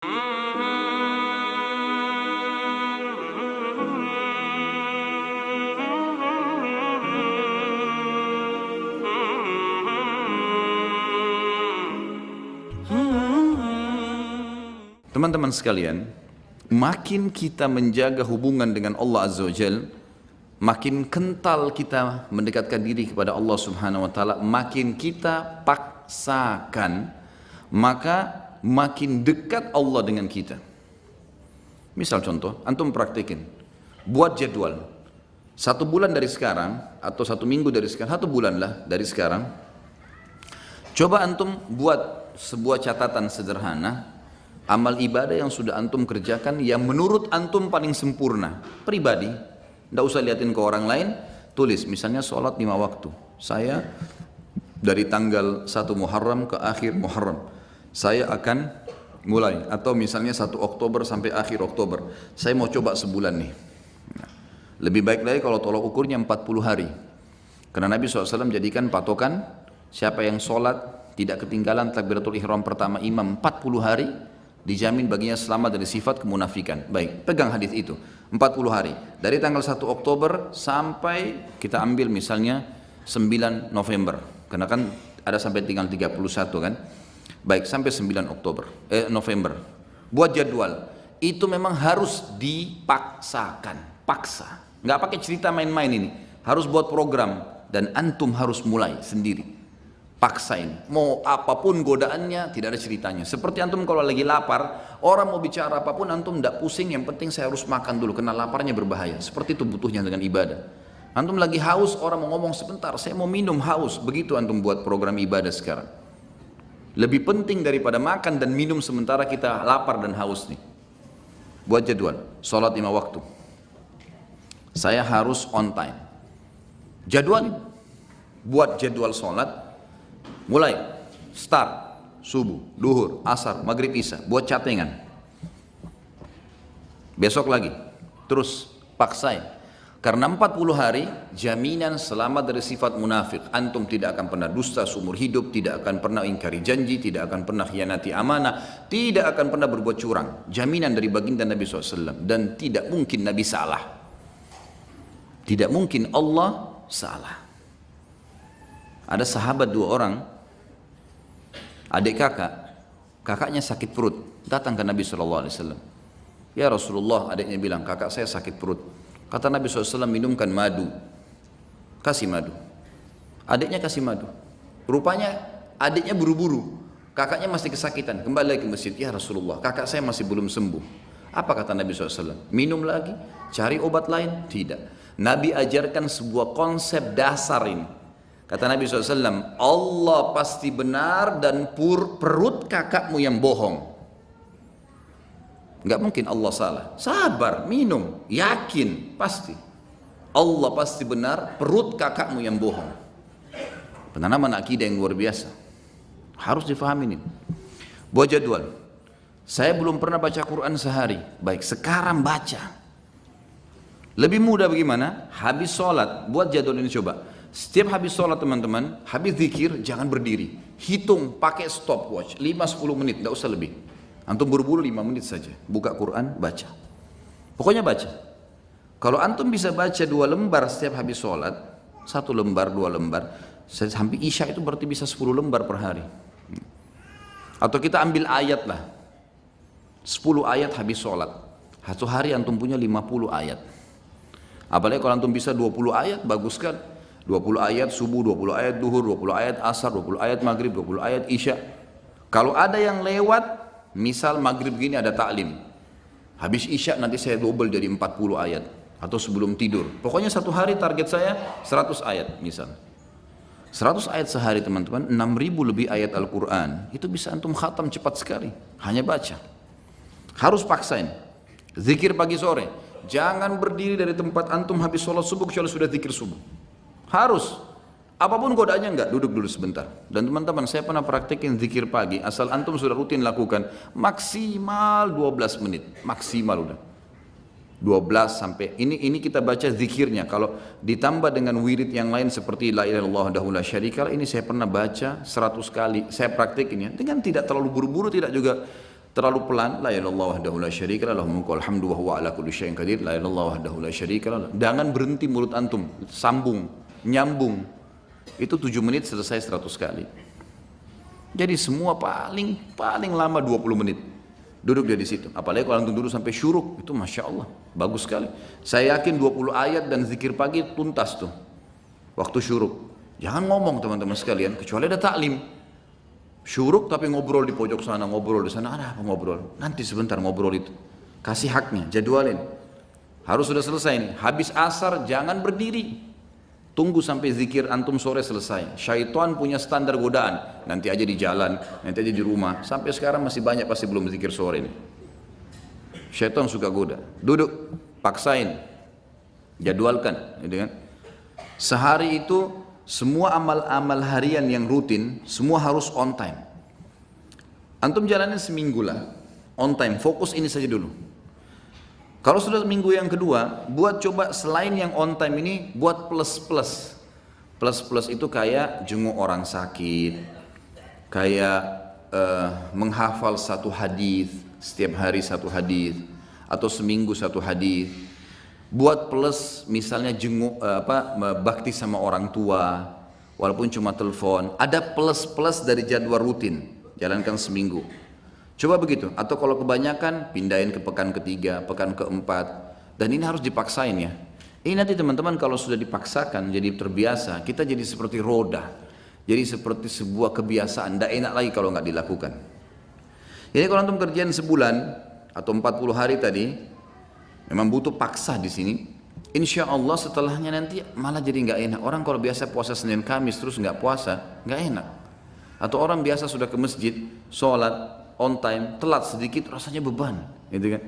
Teman-teman sekalian, makin kita menjaga hubungan dengan Allah Azza wa Jalla, makin kental kita mendekatkan diri kepada Allah Subhanahu wa taala, makin kita paksakan, maka makin dekat Allah dengan kita. Misal contoh, antum praktekin, buat jadwal 1 bulan dari sekarang atau 1 minggu dari sekarang, 1 bulan lah dari sekarang, coba antum buat sebuah catatan sederhana amal ibadah yang sudah antum kerjakan yang menurut antum paling sempurna, pribadi, tidak usah liatin ke orang lain. Tulis misalnya sholat 5 waktu, saya dari tanggal 1 Muharram ke akhir Muharram saya akan mulai, atau misalnya 1 Oktober sampai akhir Oktober saya mau coba sebulan nih. Lebih baik lagi kalau tolak ukurnya 40 hari, karena Nabi SAW jadikan patokan siapa yang sholat tidak ketinggalan takbiratul ihram pertama imam 40 hari dijamin baginya selamat dari sifat kemunafikan. Baik, pegang hadis itu 40 hari dari tanggal 1 Oktober sampai kita ambil misalnya 9 November, karena kan ada sampai tinggal 31 kan. Baik, sampai 9 November buat jadwal. Itu memang harus dipaksakan, paksa, nggak pakai cerita main-main, ini harus buat program dan antum harus mulai sendiri. Paksain, mau apapun godaannya, tidak ada ceritanya. Seperti antum kalau lagi lapar, orang mau bicara apapun antum tidak pusing, yang penting saya harus makan dulu, karena laparnya berbahaya. Seperti itu butuhnya dengan ibadah. Antum lagi haus, orang mau ngomong sebentar, saya mau minum, haus. Begitu antum buat program ibadah sekarang. Lebih penting daripada makan dan minum sementara kita lapar dan haus nih. Buat jadwal, sholat 5 waktu. Saya harus on time. Jadwal, buat jadwal sholat. Mulai, start, subuh, duhur, asar, maghrib, isya, buat catengan. Besok lagi, terus paksain. Karena 40 hari, jaminan selamat dari sifat munafik. Antum tidak akan pernah dusta seumur hidup, tidak akan pernah ingkari janji, tidak akan pernah khianati amanah, tidak akan pernah berbuat curang. Jaminan dari baginda Nabi SAW. Dan tidak mungkin Nabi salah. Tidak mungkin Allah salah. Ada sahabat 2 orang, adik kakaknya sakit perut, datang ke Nabi SAW. Ya Rasulullah, adiknya bilang, kakak saya sakit perut. Kata Nabi SAW, minumkan madu, kasih madu. Adiknya kasih madu. Rupanya adiknya buru-buru, kakaknya masih kesakitan, kembali lagi ke masjid. Ya Rasulullah, kakak saya masih belum sembuh. Apa kata Nabi SAW? Minum lagi, cari obat lain? Tidak. Nabi ajarkan sebuah konsep dasar ini. Kata Nabi SAW, Allah pasti benar dan perut kakakmu yang bohong. Enggak mungkin Allah salah. Sabar, minum, yakin, pasti. Allah pasti benar, perut kakakmu yang bohong. Penanaman akidah yang luar biasa. Harus difahami ini. Buat jadwal. Saya belum pernah baca Quran sehari. Baik, sekarang baca. Lebih mudah bagaimana? Habis sholat, buat jadwal ini coba. Setiap habis sholat teman-teman, habis zikir jangan berdiri, hitung pakai stopwatch 5-10 menit, tidak usah lebih. Antum buru-buru 5 menit saja, buka Quran, baca. Pokoknya baca. Kalau antum bisa baca 2 lembar setiap habis sholat, 1 lembar, 2 lembar, sampai isya itu berarti bisa 10 lembar per hari. Atau kita ambil ayat lah, 10 ayat habis sholat, 1 hari antum punya 50 ayat. Apalagi kalau antum bisa 20 ayat, bagus kan? 20 ayat subuh, 20 ayat duhur, 20 ayat asar, 20 ayat maghrib, 20 ayat isya. Kalau ada yang lewat, misal maghrib gini ada taklim, habis isya nanti saya double jadi 40 ayat, atau sebelum tidur. Pokoknya 1 hari target saya 100 ayat misal. 100 ayat sehari teman-teman, 6.000 lebih ayat Al-Quran. Itu bisa antum khatam cepat sekali, hanya baca. Harus paksain. Zikir pagi sore. Jangan berdiri dari tempat antum habis sholat subuh kecuali sudah zikir subuh. Harus. Apapun godaannya enggak, duduk dulu sebentar. Dan teman-teman, saya pernah praktekin zikir pagi, asal antum sudah rutin lakukan, maksimal 12 menit, maksimal udah. 12 sampai, ini kita baca zikirnya. Kalau ditambah dengan wirid yang lain seperti la ilaha illallah wahdahu la syarika lah, ini saya pernah baca 100 kali, saya praktekin ya, dengan tidak terlalu buru-buru, tidak juga Terlalu pelan, la ilaha illallah wahdahu la syarika lah, lahul mulku wal hamdu wa huwa ala kulli syai'in qadir, la ilaha illallah wahdahu la syarika lah. Jangan berhenti mulut antum, sambung, nyambung. Itu 7 menit selesai 100 kali. Jadi semua paling lama 20 menit. Duduk dia di situ. Apalagi kalau antum duduk sampai syuruk, itu Masya Allah, bagus sekali. Saya yakin 20 ayat dan zikir pagi tuntas tuh. Waktu syuruk. Jangan ngomong teman-teman sekalian, kecuali ada taklim. Syuruk tapi ngobrol di pojok sana, ngobrol di sana, ada apa ngobrol? Nanti sebentar ngobrol itu. Kasih haknya, jadwalin. Harus sudah selesai nih. Habis asar jangan berdiri. Tunggu sampai zikir antum sore selesai. Syaitan punya standar godaan. Nanti aja di jalan, nanti aja di rumah. Sampai sekarang masih banyak pasti belum zikir sore ini. Syaitan suka goda. Duduk, paksain. Jadwalkan, gitu kan? Sehari itu semua amal-amal harian yang rutin, semua harus on time. Antum jalanin seminggu lah, on time, fokus ini saja dulu. Kalau sudah minggu yang kedua, buat coba selain yang on time ini, buat plus-plus. Plus-plus itu kayak jenguk orang sakit, kayak menghafal satu hadis, setiap hari satu hadis, atau seminggu satu hadis. Buat plus misalnya jenguk bakti sama orang tua walaupun cuma telepon, ada plus dari jadwal rutin, jalankan seminggu. Coba begitu, atau kalau kebanyakan pindahin ke pekan ketiga, pekan keempat, dan ini harus dipaksain ya. Ini nanti teman-teman kalau sudah dipaksakan jadi terbiasa, kita jadi seperti roda, jadi seperti sebuah kebiasaan, tidak enak lagi kalau nggak dilakukan. Jadi kalau antum kerjaan sebulan atau 40 hari tadi, memang butuh paksa di sini. Insya Allah setelahnya nanti malah jadi nggak enak. Orang kalau biasa puasa Senin Kamis terus nggak puasa, nggak enak. Atau orang biasa sudah ke masjid, sholat on time, telat sedikit rasanya beban, gitu kan?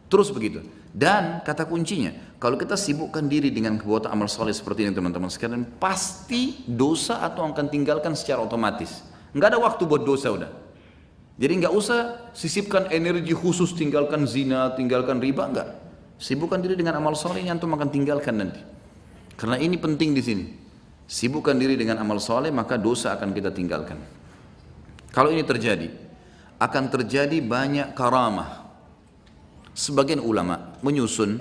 Terus begitu. Dan kata kuncinya, kalau kita sibukkan diri dengan perbuatan amal soleh seperti ini teman-teman sekalian, pasti dosa atau akan tinggalkan secara otomatis. Nggak ada waktu buat dosa udah. Jadi nggak usah sisipkan energi khusus tinggalkan zina, tinggalkan riba, enggak. Sibukkan diri dengan amal soleh yang antum akan tinggalkan nanti. Karena ini penting di sini. Sibukkan diri dengan amal soleh maka dosa akan kita tinggalkan. Kalau ini terjadi, akan terjadi banyak karamah. Sebagian ulama menyusun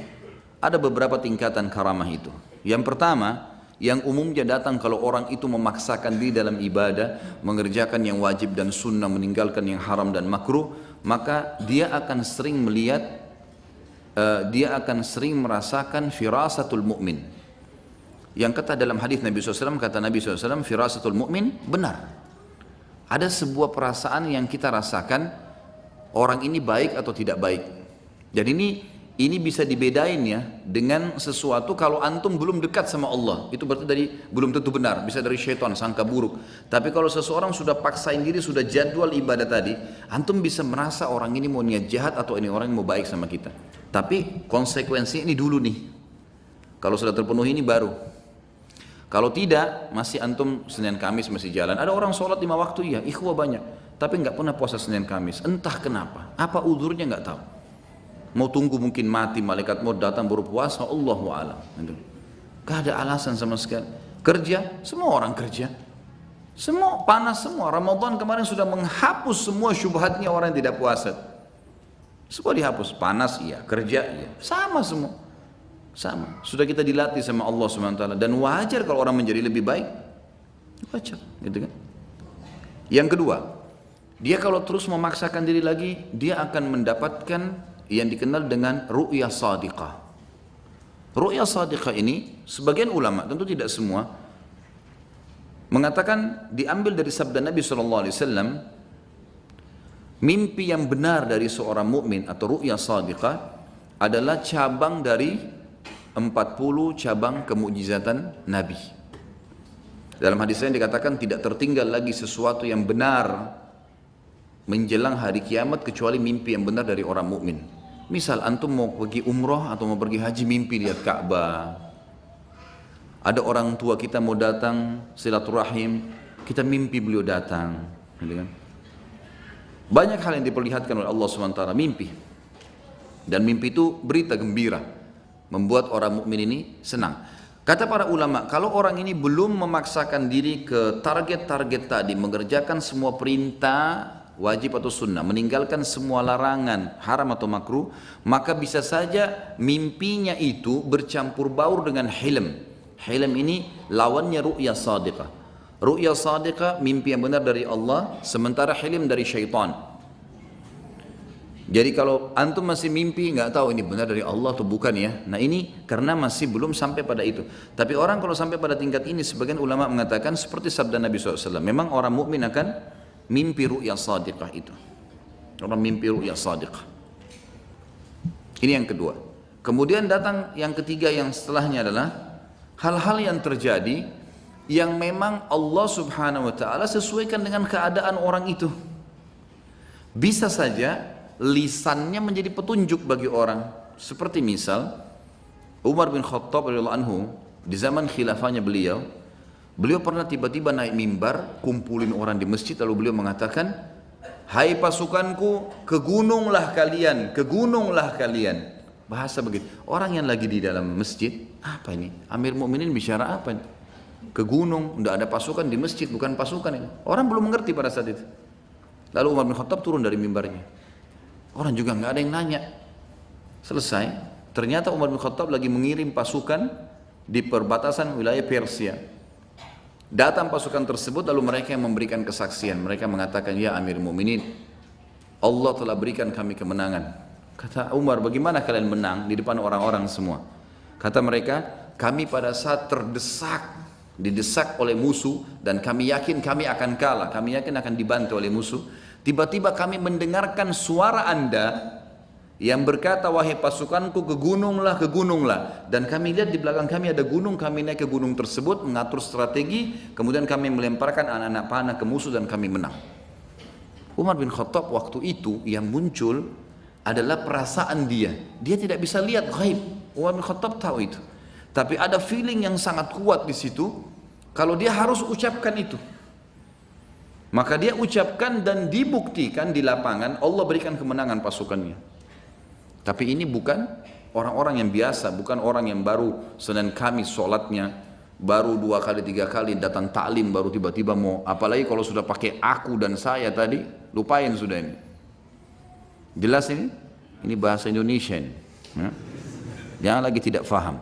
ada beberapa tingkatan karamah itu. Yang pertama, yang umumnya datang kalau orang itu memaksakan diri dalam ibadah, mengerjakan yang wajib dan sunnah, meninggalkan yang haram dan makruh, maka dia akan sering melihat, dia akan sering merasakan firasatul mu'min. Yang kata dalam hadis Nabi SAW, kata Nabi SAW, firasatul mu'min benar. Ada sebuah perasaan yang kita rasakan, orang ini baik atau tidak baik. Jadi ini bisa dibedain ya dengan sesuatu kalau antum belum dekat sama Allah. Itu berarti belum tentu benar, bisa dari syaitan, sangka buruk. Tapi kalau seseorang sudah paksain diri, sudah jadwal ibadah tadi, antum bisa merasa orang ini mau niat jahat atau ini orang yang mau baik sama kita. Tapi konsekuensi ini dulu nih. Kalau sudah terpenuhi ini baru. Kalau tidak, masih antum Senin Kamis masih jalan. Ada orang sholat 5 waktu, iya, ikhwah banyak. Tapi nggak pernah puasa Senin Kamis. Entah kenapa. Apa udhurnya nggak tahu. Mau tunggu mungkin mati, malaikat mau datang baru puasa, Allahu a'lam. Gak ada alasan sama sekali. Kerja, semua orang kerja. Semua panas semua. Ramadan kemarin sudah menghapus semua syubhatnya orang yang tidak puasa. Semua dihapus. Panas iya, kerja iya. Sama semua. Sama. Sudah kita dilatih sama Allah SWT. Dan wajar kalau orang menjadi lebih baik. Wajar, gitu kan. Yang kedua, dia kalau terus memaksakan diri lagi, dia akan mendapatkan yang dikenal dengan ru'yah sadiqah. Ru'yah sadiqah ini sebagian ulama, tentu tidak semua, mengatakan diambil dari sabda Nabi SAW, mimpi yang benar dari seorang mukmin atau ru'yah sadiqah adalah cabang dari 40 cabang kemukjizatan Nabi. Dalam hadis lain dikatakan tidak tertinggal lagi sesuatu yang benar menjelang hari kiamat kecuali mimpi yang benar dari orang mukmin. Misal antum mau pergi umroh atau mau pergi haji, mimpi lihat Ka'bah. Ada orang tua kita mau datang silaturahim, kita mimpi beliau datang, gitu kan? Banyak hal yang diperlihatkan oleh Allah SWT, mimpi. Dan mimpi itu berita gembira, membuat orang mukmin ini senang. Kata para ulama, kalau orang ini belum memaksakan diri ke target-target tadi, mengerjakan semua perintah wajib atau sunnah, meninggalkan semua larangan, haram atau makruh, maka bisa saja mimpinya itu bercampur baur dengan hilm. Hilm ini lawannya ru'ya sadiqah. Ru'ya sadiqah, mimpi yang benar dari Allah, sementara hilm dari syaitan. Jadi kalau antum masih mimpi, nggak tahu ini benar dari Allah atau bukan ya. Nah ini karena masih belum sampai pada itu. Tapi orang kalau sampai pada tingkat ini, sebagian ulama mengatakan seperti sabda Nabi SAW. Memang orang mukmin akan mimpi ru'ya sadiqah itu. Orang mimpi ru'ya sadiqah. Ini yang kedua. Kemudian datang yang ketiga, yang setelahnya adalah hal-hal yang terjadi yang memang Allah Subhanahu wa taala sesuaikan dengan keadaan orang itu. Bisa saja lisannya menjadi petunjuk bagi orang. Seperti misal Umar bin Khattab radhiyallahu anhu di zaman khilafahnya beliau pernah tiba-tiba naik mimbar, kumpulin orang di masjid, lalu beliau mengatakan, "Hai pasukanku, ke gununglah kalian, ke gununglah kalian." Bahasa begitu. Orang yang lagi di dalam masjid, apa ini? Amir Mukminin bicara apa ini? Ke gunung, tidak ada pasukan di masjid, bukan pasukan ini. Orang belum mengerti pada saat itu. Lalu Umar bin Khattab turun dari mimbarnya. Orang juga nggak ada yang nanya. Selesai. Ternyata Umar bin Khattab lagi mengirim pasukan di perbatasan wilayah Persia. Datang pasukan tersebut, lalu mereka yang memberikan kesaksian. Mereka mengatakan, "Ya Amir Mu'minin, Allah telah berikan kami kemenangan." Kata Umar, "Bagaimana kalian menang di depan orang-orang semua?" Kata mereka, "Kami pada saat didesak oleh musuh, dan kami yakin kami akan kalah, kami yakin akan dibantu oleh musuh. Tiba-tiba kami mendengarkan suara Anda yang berkata, 'Wahai pasukanku, ke gununglah.' Dan kami lihat di belakang kami ada gunung, kami naik ke gunung tersebut, mengatur strategi, kemudian kami melemparkan anak-anak panah ke musuh dan kami menang." Umar bin Khattab waktu itu yang muncul adalah perasaan dia. Dia tidak bisa lihat ghaib. Umar bin Khattab tahu itu. Tapi ada feeling yang sangat kuat di situ, kalau dia harus ucapkan itu. Maka dia ucapkan dan dibuktikan di lapangan, Allah berikan kemenangan pasukannya. Tapi ini bukan orang-orang yang biasa, bukan orang yang baru Senin Kamis sholatnya, baru 2 kali 3 kali datang taklim, baru tiba-tiba mau, apalagi kalau sudah pakai aku dan saya tadi, lupain sudah ini. Jelas ini? Ini bahasa Indonesia ini. Ya? Jangan lagi tidak faham.